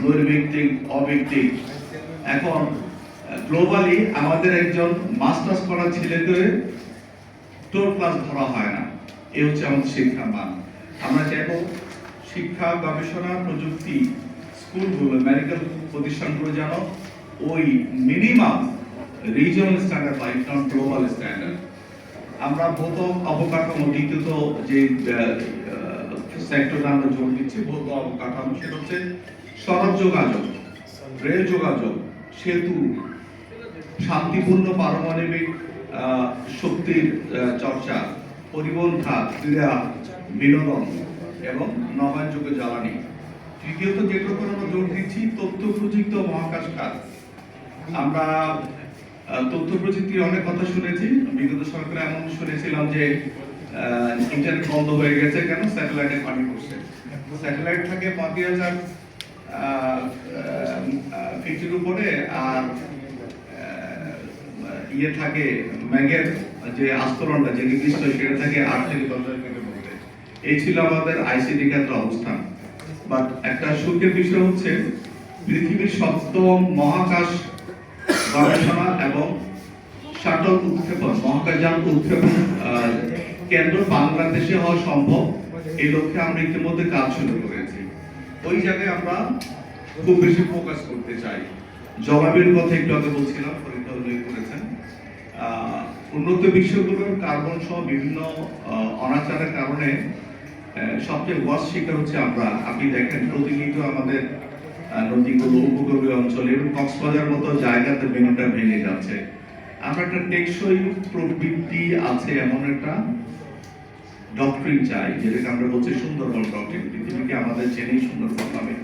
নৈর্ব্যক্তিক, অব্যক্তিক। এখন গ্লোবালি আমাদের একজন মাস্টার্স করা ছেলেকে টোর ক্লাস ধরা হয় না। এই হচ্ছে আমাদের শিক্ষার মান। আমরা চাইব শিক্ষা, গবেষণা, প্রযুক্তি স্কুলগুলো, মেডিকেল প্রতিষ্ঠানগুলো যেন ওই মিনিমাম রিজিওনাল স্ট্যান্ডার্ড বা নট গ্লোবাল স্ট্যান্ডার্ড। আমরা ভৌত অবকাঠামো, দ্বিতীয়ত যে সেক্টরে আমরা জোর দিচ্ছি ভৌত অবকাঠামো, সেটা হচ্ছে সড়ক যোগাযোগ, রেল যোগাযোগ, সেতু, শান্তিপূর্ণ পারমাণবিক শক্তির চর্চা, পরিবহন খাত, ক্রীড়া, বিনোদন এবং নবায়নযোগ্য জ্বালানি। তৃতীয়ত যেটার উপর আমরা জোর দিচ্ছি তথ্য প্রযুক্তি ও মহাকাশ খাত। আমরা তথ্য প্রযুক্তির অনেক কথা শুনেছি, বিগত সরকারে এমন শুনেছিলাম যে ইন্টারনেট বন্ধ হয়ে গেছে, কেন? স্যাটেলাইটে পানি পড়ছে। স্যাটেলাইট থাকে ৫০০০ ফিটের উপরে, আর ইয়ে থাকে ম্যাগের যে আস্তরণটা যে নির্দিষ্ট, সেটা থাকে ৮ থেকে ১০,০০০ ফিটের মধ্যে। এই ছিল আমাদের আইসিটি ক্ষেত্রে অবস্থান। বাট একটা সুখের বিষয় হচ্ছে পৃথিবীর ৭ম মহাকাশ গবেষণা এবং শাটল উৎক্ষেপণ, মহাকাশযান উৎক্ষেপণ কেন্দ্র বাংলাদেশে হওয়া সম্ভব। এই লক্ষ্যে আমরা ইতিমধ্যে কাজ শুরু করেছি। ওই জায়গায় আমরা খুব বেশি ফোকাস করতে চাই। জলবায়ুর কথা একটু আগে বলছিলাম, ফরিদা উল্লেখ করেছেন। উন্নত বিশ্বগুলোর কার্বন সহ বিভিন্ন অনাচারের কারণে সবচেয়ে ওয়ার্স্ট শিকার হচ্ছে আমরা। আপনি দেখেন প্রতিনিয়ত আমাদের নদীগুলো, উপকূলীয় অঞ্চল এবং কক্সবাজার মতো জায়গাতে মেনুটা ভেঙে যাচ্ছে। আমরা একটা টেকসই প্রবৃত্তি আছে এমন একটা ডক্ট্রিন চাই, যেটাকে আমরা বলছি সুন্দরবন ডক্ট্রিন। পৃথিবীকে আমাদের চেনেই সুন্দরবন নামে।